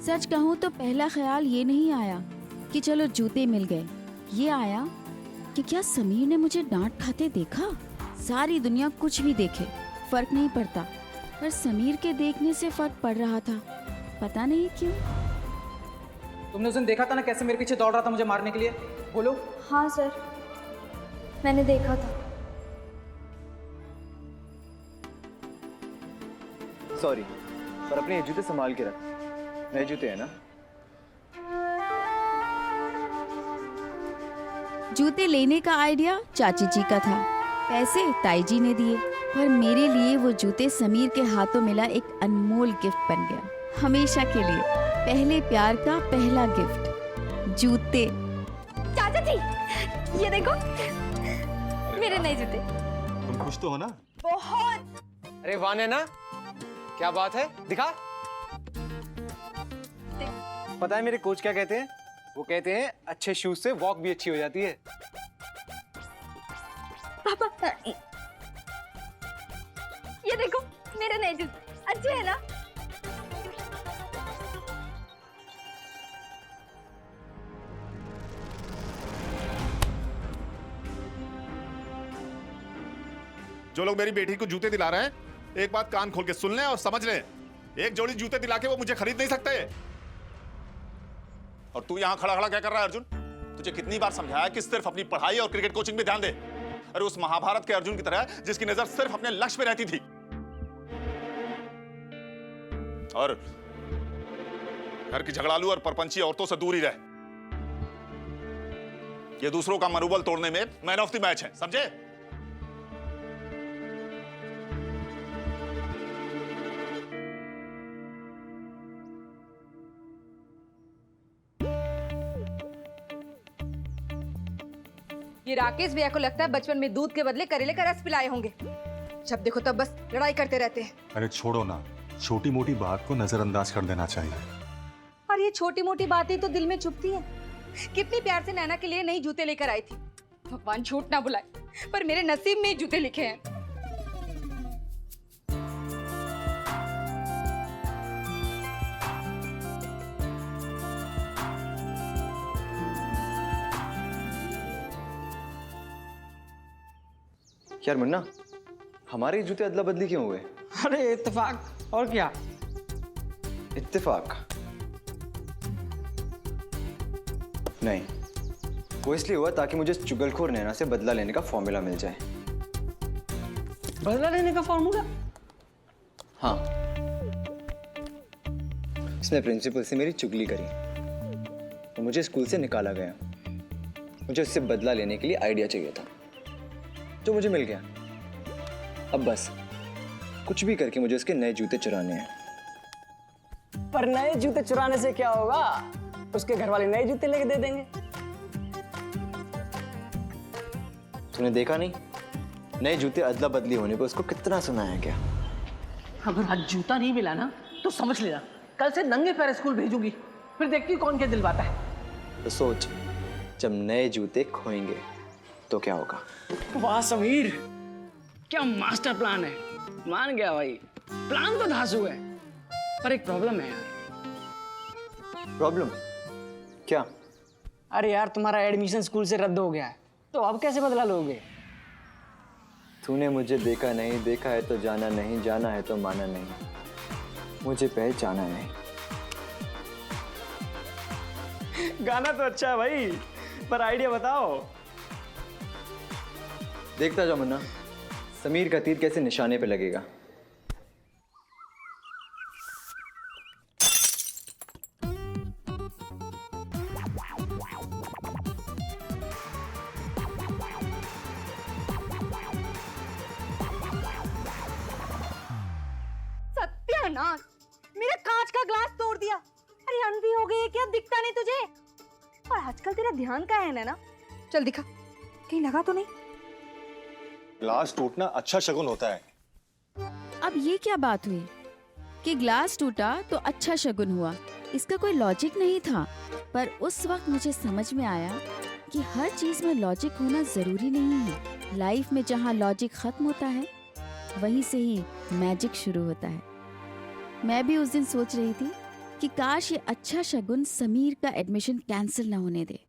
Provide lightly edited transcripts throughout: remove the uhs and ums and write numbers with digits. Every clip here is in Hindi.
सच कहूँ तो पहला ख्याल ये नहीं आया कि चलो जूते मिल गए, ये आया कि क्या समीर ने मुझे डांट खाते देखा। सारी दुनिया कुछ भी देखे फर्क नहीं पड़ता, पर समीर के देखने से फर्क पड़ रहा था, पता नहीं क्यों। तुमने उस दिन देखा था ना कैसे मेरे पीछे दौड़ रहा था मुझे मारने के लिए? बोलो। हाँ सर, मैंने देखा था। सॉरी, पर अपने ये जूते संभाल के रख, नए जूते हैं ना। जूते लेने का आइडिया चाची जी का था, पैसे ताई जी ने दिए, पर मेरे लिए वो जूते समीर के हाथों मिला एक अनमोल गिफ्ट बन गया, हमेशा के लिए। पहले प्यार का पहला गिफ्ट, जूते। चाचा जी, ये देखो मेरे नए जूते। तुम खुश तो हो ना? बहुत। अरे वाह नैना, क्या बात है, दिखा। पता है मेरे कोच क्या कहते हैं? वो कहते हैं अच्छे शूज से वॉक भी अच्छी हो जाती है। पापा, ये देखो मेरे नए जूते, अच्छे है ना? जो लोग मेरी बेटी को जूते दिला रहे हैं, एक बात कान खोल के सुन लें और समझ लें, एक जोड़ी जूते दिला के वो मुझे खरीद नहीं सकते। और तू यहां खड़ा खड़ा क्या कर रहा है अर्जुन? तुझे कितनी बार समझाया कि सिर्फ अपनी पढ़ाई और क्रिकेट कोचिंग पे ध्यान दे। अरे उस महाभारत के अर्जुन की तरह जिसकी नजर सिर्फ अपने लक्ष्य पे रहती थी। और घर की झगड़ालू और परपंची औरतों से दूर ही रहे। ये दूसरों का मनोबल तोड़ने में मैन ऑफ द मैच है, समझे? ये राकेश भैया को लगता है बचपन में दूध के बदले करेले का रस पिलाए होंगे। जब देखो तब बस लड़ाई करते रहते हैं। अरे छोड़ो ना, छोटी मोटी बात को नजरअंदाज कर देना चाहिए। और ये छोटी मोटी बातें तो दिल में चुभती हैं। कितनी प्यार से नैना के लिए नई जूते लेकर आई थी। भगवान झूठ ना बुलाए, पर मेरे नसीब में ही जूते लिखे हैं। यार मुन्ना, हमारे जूते अदला बदली क्यों हुए? अरे इत्तेफाक, और क्या? इत्तेफाक नहीं, वो इसलिए हुआ ताकि मुझे चुगलखोर नैना से बदला लेने का फॉर्मूला मिल जाए। बदला लेने का फॉर्मूला? हाँ, इसने प्रिंसिपल से मेरी चुगली करी और मुझे स्कूल से निकाला गया। मुझे उससे बदला लेने के लिए आइडिया चाहिए था, जो मुझे मिल गया। अब बस कुछ भी करके मुझे उसके नए जूते चुराने हैं। पर नए जूते चुराने से क्या होगा? उसके घर वाले नए जूते लेके दे देंगे। तूने देखा नहीं, नए जूते अदला बदली होने पे उसको कितना सुनाया गया। अगर आज जूता नहीं मिला ना तो समझ लेना कल से नंगे पैर स्कूल भेजूंगी, फिर देखती हूँ कौन क्या दिलवाता है। तो सोच, जब नए जूते खोएंगे तो क्या होगा। वाह समीर, क्या मास्टर प्लान है। मान गया भाई, प्लान तो धांसू है, पर एक प्रॉब्लम है यार। प्रॉब्लम क्या? अरे यार, तुम्हारा एडमिशन स्कूल से रद्द हो गया है, तो अब कैसे बदला लोगे? तूने मुझे देखा नहीं, देखा है तो जाना नहीं, जाना है तो माना नहीं, मुझे पहचाना नहीं। गाना तो अच्छा है भाई, पर आइडिया बताओ। देखता जाओ मुन्ना, समीर का तीर कैसे निशाने पे लगेगा। सत्यानाश, मेरा कांच का ग्लास तोड़ दिया। अरे अंधी हो गई है क्या, दिखता नहीं तुझे? और आजकल तेरा ध्यान कहाँ है ना? चल दिखा, कहीं लगा तो नहीं? ग्लास टूटना अच्छा शगुन होता है। अब ये क्या बात हुई कि ग्लास टूटा तो अच्छा शगुन हुआ? इसका कोई लॉजिक नहीं था, पर उस वक्त मुझे समझ में आया कि हर चीज में लॉजिक होना जरूरी नहीं है। लाइफ में जहाँ लॉजिक खत्म होता है वहीं से ही मैजिक शुरू होता है। मैं भी उस दिन सोच रही थी कि कि काश ये अच्छा शगुन समीर का एडमिशन कैंसिल ना होने दे।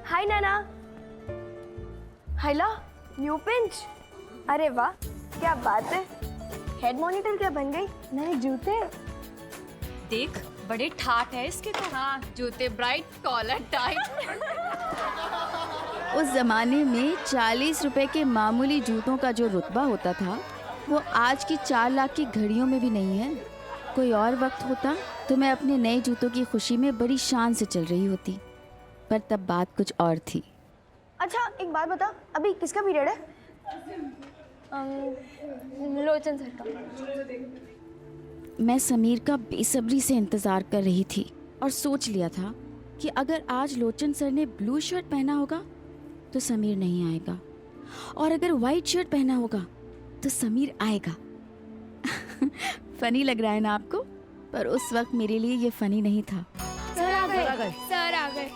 हाय नाना। हाइला न्यू पिंच। अरे वाह क्या बात है। हेड मॉनिटर क्या बन गई। नए जूते देख बड़े ठाट है इसके तो। हाँ जूते ब्राइट कॉलर टाइट। उस जमाने में 40 रुपए के मामूली जूतों का जो रुतबा होता था वो आज की 4 लाख की घड़ियों में भी नहीं है। कोई और वक्त होता तो मैं अपने नए जूतों की खुशी में बड़ी शान से चल रही होती, पर तब बात कुछ और थी। अच्छा एक बात बता, अभी किसका पीरियड है। लोचन सर का। मैं समीर का बेसब्री से इंतज़ार कर रही थी और सोच लिया था कि अगर आज लोचन सर ने ब्लू शर्ट पहना होगा तो समीर नहीं आएगा, और अगर वाइट शर्ट पहना होगा तो समीर आएगा। फनी लग रहा है ना आपको, पर उस वक्त मेरे लिए ये फनी नहीं था। सर आ गए। सर आ गए।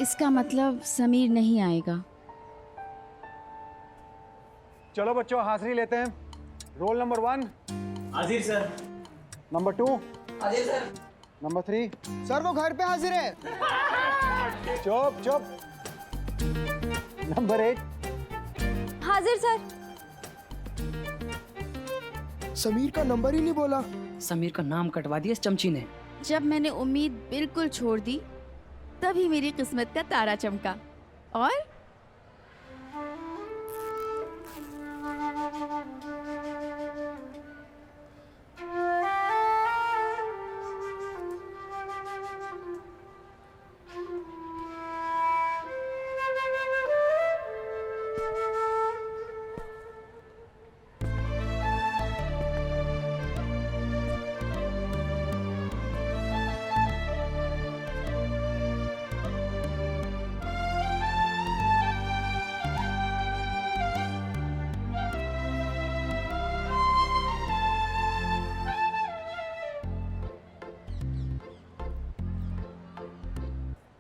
इसका मतलब समीर नहीं आएगा। चलो बच्चों हाजिरी लेते हैं। रोल नंबर 1 हाजिर सर। नंबर 2 हाजिर सर। नंबर 3 सर वो घर पे हाजिर है। चुप चुप। नंबर 8 हाजिर सर। समीर का नंबर ही नहीं बोला। समीर का नाम कटवा दिया इस चमची ने। जब मैंने उम्मीद बिल्कुल छोड़ दी तभी मेरी किस्मत का तारा चमका और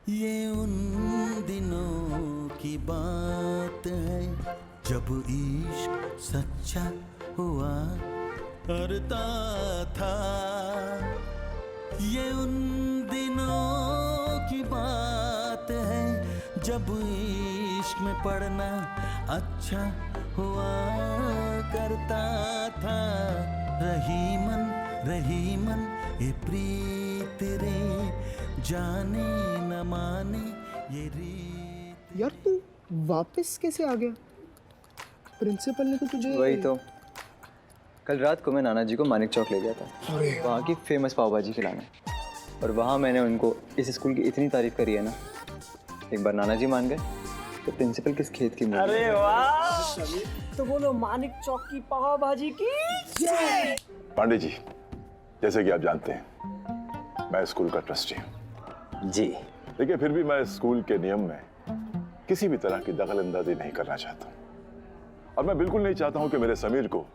ये उन दिनों की बात है जब इश्क सच्चा हुआ करता था। ये उन दिनों की बात है जब इश्क में पढ़ना अच्छा हुआ करता था। रही मन ये प्रीत रे जाने न माने ये रीत। यार तू वापस कैसे आ गया? प्रिंसिपल ने तो तुझे वही तो, कल रात को मैं नाना जी को मानिक चौक ले गया था वहाँ की फेमस पाव भाजी खिलाने, और वहाँ मैंने उनको इस स्कूल की इतनी तारीफ करी है ना, एक बार नाना जी मान गए तो प्रिंसिपल किस खेत की मूली। अरे वाह, तो बोलो मानिक चौक की पाव भाजी की जय। पांडे जी, जैसे कि आप जानते हैं मैं स्कूल का ट्रस्टी हूँ जी, लेकिन फिर भी मैं स्कूल के नियम में किसी भी तरह की दखल अंदाजी नहीं करना चाहता हूँ, और मैं बिल्कुल नहीं चाहता हूँ कि मेरे समीर को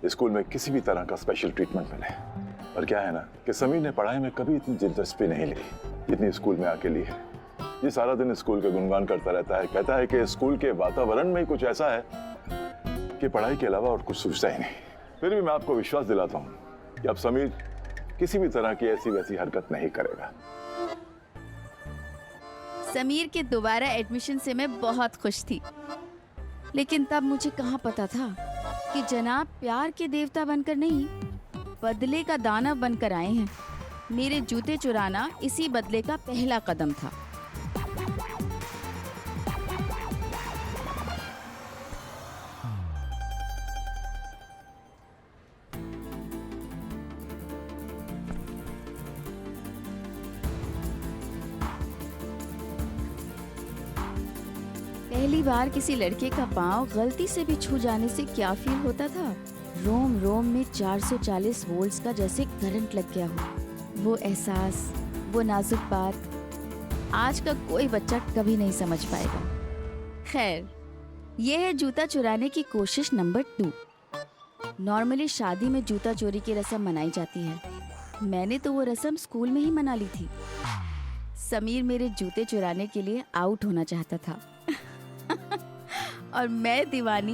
स्कूल में किसी भी तरह का स्पेशल ट्रीटमेंट मिले। और क्या है ना कि समीर ने पढ़ाई में कभी इतनी दिलचस्पी नहीं ली जितनी स्कूल में आके ली है। ये सारा दिन स्कूल के गुणगान करता रहता है, कहता है कि स्कूल के वातावरण में ही कुछ ऐसा है कि पढ़ाई के अलावा और कुछ सोचता ही नहीं। फिर भी मैं आपको विश्वास दिलाता हूँ कि अब समीर किसी भी तरह की ऐसी वैसी हरकत नहीं करेगा। समीर के दोबारा एडमिशन से मैं बहुत खुश थी, लेकिन तब मुझे कहाँ पता था कि जनाब प्यार के देवता बनकर नहीं, बदले का दानव बनकर आए हैं। मेरे जूते चुराना इसी बदले का पहला कदम था। पहली बार किसी लड़के का पाँव गलती से भी छू जाने से क्या फील होता था। रोम रोम में 440 वोल्ट्स का जैसे करंट लग गया हो। वो एहसास, वो नाजुक बात आज का कोई बच्चा कभी नहीं समझ पाएगा। खैर, ये है जूता चुराने की कोशिश नंबर 2। नॉर्मली शादी में जूता चोरी की रस्म मनाई जाती है। मैंने तो वो रस्म स्कूल में ही मना ली थी। समीर मेरे जूते चुराने के लिए आउट होना चाहता था और मैं दीवानी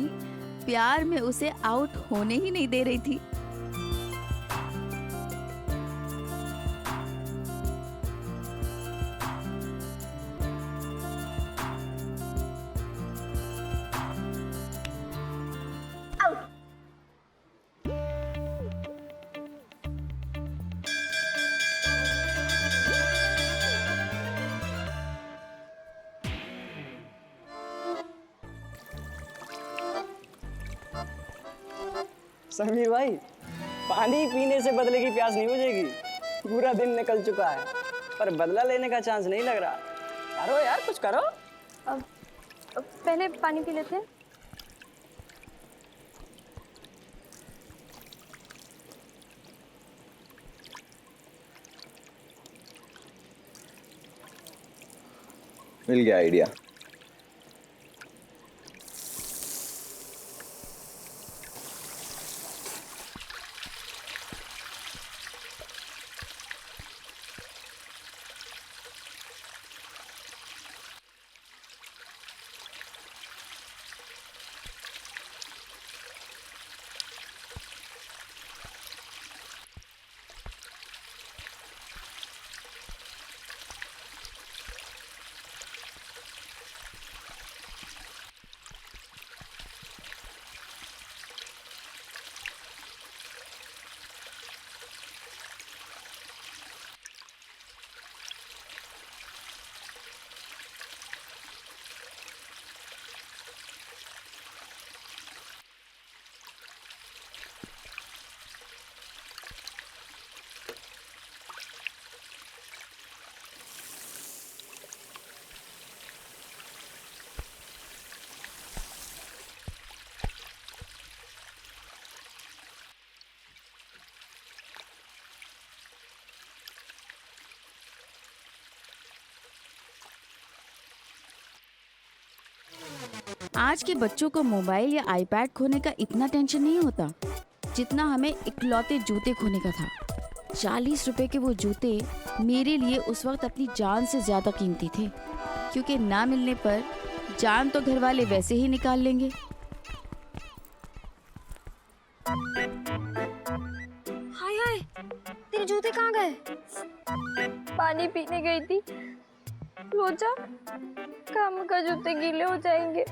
प्यार में उसे आउट होने ही नहीं दे रही थी। समीर भाई, पानी पीने से बदले की प्यास नहीं बुझेगी। पूरा दिन निकल चुका है पर बदला लेने का चांस नहीं लग रहा। करो यार, कुछ करो। अब पहले पानी पी लेते हैं। मिल गया आइडिया। आज के बच्चों को मोबाइल या आईपैड खोने का इतना टेंशन नहीं होता जितना हमें इकलौते जूते खोने का था। 40 रुपए के वो जूते मेरे लिए उस वक्त अपनी जान से ज्यादा कीमती थे, क्योंकि ना मिलने पर जान तो घर वाले वैसे ही निकाल लेंगे। हाय हाय, तेरे जूते कहाँ गए? पानी पीने गई थी। रोजा, काम का जूते गीले हो जाएंगे।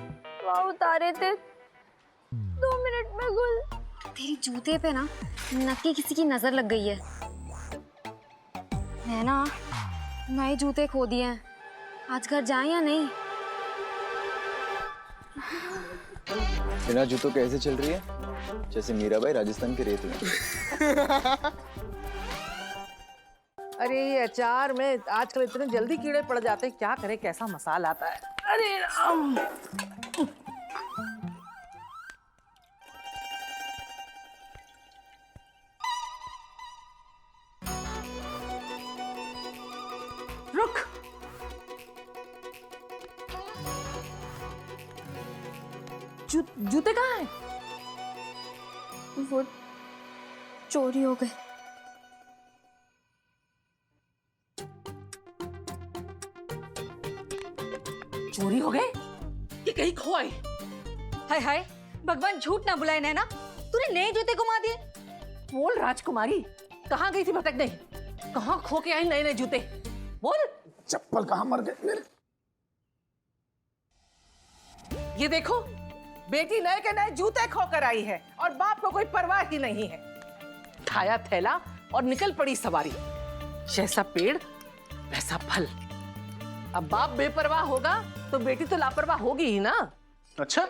वहाँ उतारे थे 2 मिनट में गुल। तेरी जूते पे ना नक्की किसी की नजर लग गई है। मैं ना नए जूते खो दिए हैं। आज घर जाएं या नहीं? बिना जूतों के ऐसे चल रही है जैसे मीराबाई राजस्थान के रेत में। अरे ये अचार में आजकल इतने जल्दी कीड़े पड़ जाते हैं, क्या करें, कैसा मसाला आता है। अरे राम। रुक, जूते कहाँ हैं? वो चोरी हो गए। चोरी हो गए? ये कहीं खोए? हाय हाय, भगवान झूठ ना बुलाए नैना, तूने नए जूते घुमा दिए। बोल राजकुमारी, कहाँ गई थी भटकने? कहाँ खो के आई नए नए जूते? बोल। चप्पल कहाँ मर गए मेरे? ये देखो, बेटी नए के नए जूते खोकर आई है और बाप को कोई परवाह ही नहीं है। खाया थैला और निकल पड़ी सवारी। जैसा पेड़ वैसा फल। अब बाप बेपरवाह होगा तो बेटी तो लापरवाह होगी ही ना। अच्छा,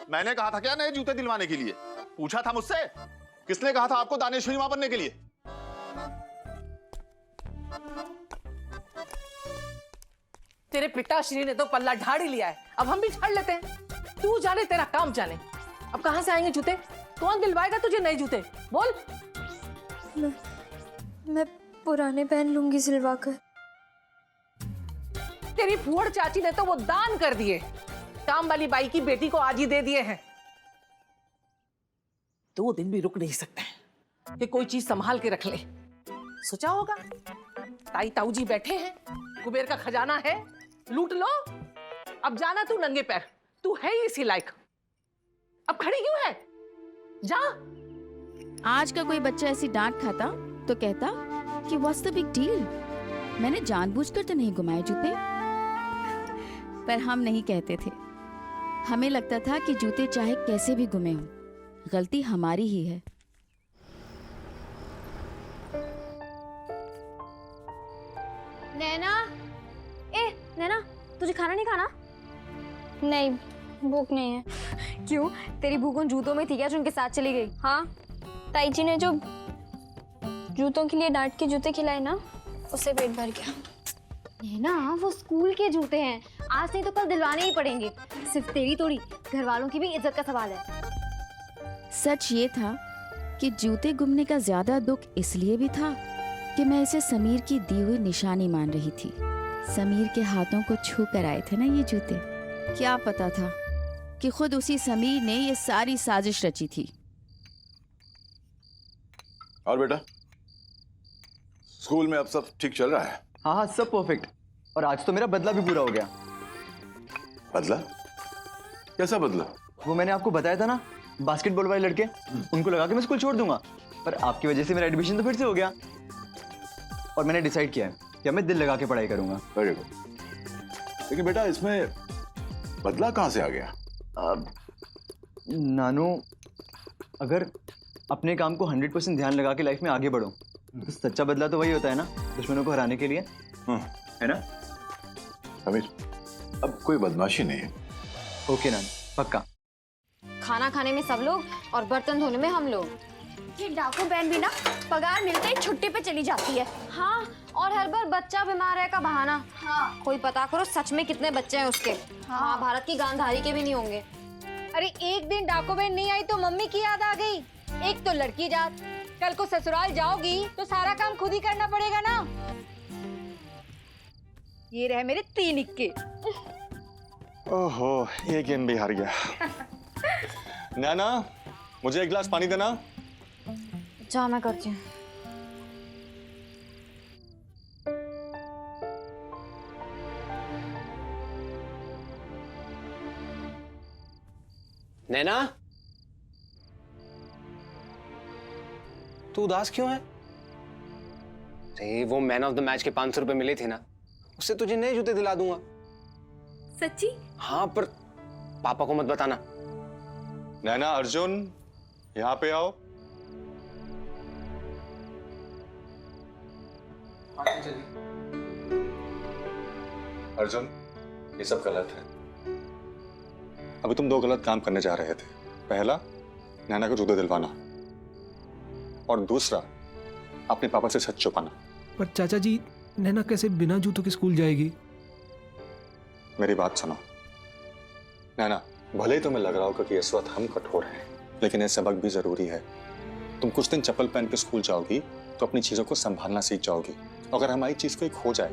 मैंने कहा था क्या नए जूते दिलवाने के लिए? पूछा था मुझसे? किसने कहा था आपको दानेश्वरी मां बनने के लिए? तेरे पिताश्री ने तो पल्ला झाड़ ही लिया है, अब हम भी झाड़ लेते हैं। तू जाने तेरा काम जाने। अब कहाँ से आएंगे जूते? कौन दिलवाएगा तुझे नए जूते? बोल। मैं पुराने पहन लूंगी सिलवा कर। तेरी फूहड़ चाची ने तो वो दान कर दिए, काम वाली बाई की बेटी को आज ही दे दिए हैं। 2 दिन भी रुक नहीं सकते कि कोई चीज संभाल के रख ले। सोचा होगा ताई ताऊ जी बैठे हैं, कुबेर का खजाना है, लूट लो। अब जाना तू नंगे पैर, तू है ही इसी लायक। अब खड़ी क्यों है? जा। आज का कोई बच्चा ऐसी डांट खाता तो कहता कि व्हाट्स द बिग डील, मैंने जानबूझकर तो नहीं घुमाए जूते। पर हम नहीं कहते थे, हमें लगता था कि जूते चाहे कैसे भी घुमे हों, गलती हमारी ही है। नैना, नैना, तुझे खाना नहीं खाना? नहीं, भूख नहीं है। क्यों? तेरी भूख उन जूतों में थी क्या जो उनके साथ चली गई? हाँ, ताई जी ने जो जूतों के लिए डांट के जूते खिलाए ना, उससे पेट भर गया। नैना, वो स्कूल के जूते हैं, आज नहीं तो कल दिलवाने ही पड़ेंगे। सिर्फ तेरी थोड़ी, घर वालों की भी इज्जत का सवाल है। सच ये था कि जूते गुमने का ज्यादा दुख इसलिए भी था कि मैं इसे समीर की दी हुई निशानी मान रही थी। समीर के हाथों को छू कर आए थे ना ये जूते। क्या पता था कि खुद उसी समीर ने ये सारी साजिश रची थी। और बेटा, स्कूल में अब सब ठीक चल रहा है? हाँ हाँ, सब परफेक्ट। और आज तो मेरा बदला भी पूरा हो गया। बदला? कैसा बदला? वो मैंने आपको बताया था ना, बास्केटबॉल वाले लड़के, उनको लगा के मैं स्कूल छोड़ दूंगा, पर आपकी वजह से मेरा एडमिशन तो फिर से हो गया। और मैंने डिसाइड किया है कि मैं दिल लगा के पढ़ाई करूंगा। Very good. लेकिन बेटा, इसमें बदला कहाँ से आ गया? नानू, अगर अपने काम को 100% ध्यान लगा के लाइफ में आगे बढ़ो तो सच्चा बदला तो वही होता है ना, दुश्मनों को हराने के लिए, है ना? समीर, अब कोई बदमाशी नहीं है। ओके नानू, पक्का। खाना खाने में सब लोग और बर्तन धोने में हम लोग। ये डाकू बहन भी ना पगार मिलते ही छुट्टी पे चली जाती है। हाँ, और हर बार बच्चा बीमार है का बहाना। हाँ, कोई पता करो सच में कितने बच्चे हैं उसके। हाँ, महाभारत की गांधारी के भी नहीं होंगे। अरे एक दिन डाकू बहन नहीं आई तो मम्मी की याद आ गई। एक तो लड़की जात, कल को ससुराल जाओगी तो सारा काम खुद ही करना पड़ेगा ना। ये रहे मेरे 3 इक्के। ओहो, ये गेम भी हार गया। नैना, मुझे 1 गिलास पानी देना। जा, मैं करती हूँ। नैना, तू उदास क्यों है? अरे वो मैन ऑफ द मैच के 500 रुपए मिले थे ना, उससे तुझे नए जूते दिला दूंगा। सच्ची? हाँ, पर पापा को मत बताना। नैना, अर्जुन, यहाँ पे आओ। अर्जुन, ये सब गलत है। अभी तुम 2 गलत काम करने जा रहे थे। पहला, नैना को जूते दिलवाना, और दूसरा, अपने पापा से सच छुपाना। पर चाचा जी, नैना कैसे बिना जूतों के स्कूल जाएगी? मेरी बात सुनो नैना, भले ही तुम्हें लग रहा होगा कि इस वक्त हम कठोर हैं, लेकिन ये सबक भी जरूरी है। तुम कुछ दिन चप्पल पहन के स्कूल जाओगी तो अपनी चीजों को संभालना सीख जाओगी। अगर हमारी चीज कोई खो जाए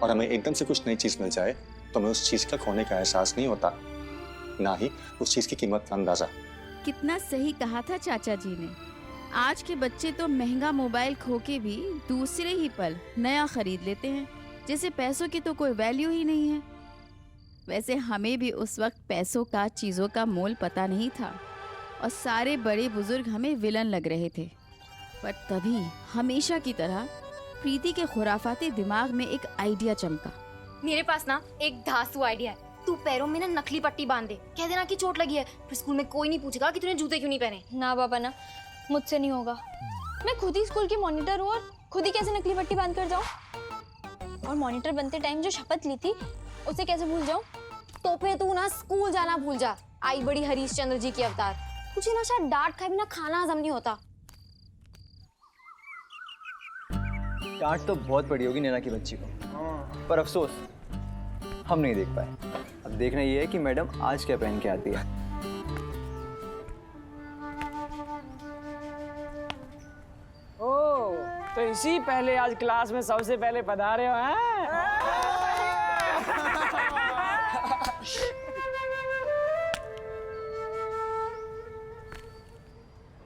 और हमें एकदम से कुछ नई चीज मिल जाए तो हमें उस चीज का खोने का एहसास नहीं होता, ना ही उस चीज की कीमत का अंदाजा। कितना सही कहा था चाचा जी ने। आज के बच्चे तो महंगा मोबाइल खो के भी दूसरे ही पल नया खरीद लेते हैं, जैसे पैसों की तो कोई वैल्यू ही नहीं है। वैसे हमें भी उस वक्त पैसों का, चीज़ों का मोल पता नहीं था और सारे बड़े बुजुर्ग हमें विलन लग रहे थे। पर तभी हमेशा की तरह प्रीति के खुराफाती दिमाग में एक आइडिया चमका। मेरे पास ना एक धांसू आइडिया है। तू पैरों में ना नकली पट्टी बांध दे, कह देना कि चोट लगी है, फिर स्कूल में कोई नहीं पूछेगा कि तूने जूते क्यों नहीं पहने। ना बाबा ना, मुझसे नहीं होगा। मैं खुद ही स्कूल की मॉनिटर हूँ और खुद ही कैसे नकली पट्टी बांध कर जाऊँ? और मॉनिटर बनते टाइम जो शपथ ली थी उसे कैसे भूल जाऊँ? तो फिर तू ना स्कूल जाना भूल जा। आई बड़ी हरीशचंद्र जी की अवतार। तुझे ना शायद डांट खाए बिना खाना हजम नहीं होता। डांट तो बहुत पड़ी होगी नैना की बच्ची को, पर अफसोस हम नहीं देख पाए। अब देखना ये है कि मैडम आज क्या पहन के आती है। ओ, तो इसी पहले आज क्लास में सबसे पहले पधारे हो हैं?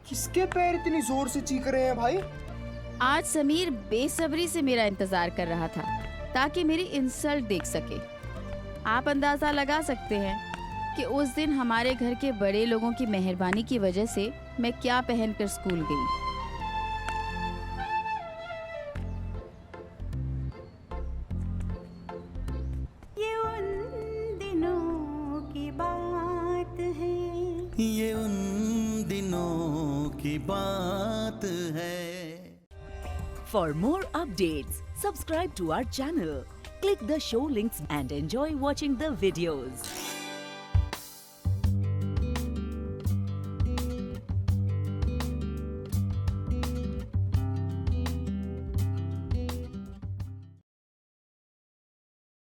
किसके पैर इतनी जोर से चीख रहे हैं भाई? आज समीर बेसब्री से मेरा इंतजार कर रहा था ताकि मेरी इंसल्ट देख सके। आप अंदाजा लगा सकते हैं कि उस दिन हमारे घर के बड़े लोगों की मेहरबानी की वजह से मैं क्या पहनकर स्कूल गई। ये उन दिनों की बात है, ये उन दिनों की बात है। For more updates, subscribe to our channel, click the show links and enjoy watching the videos.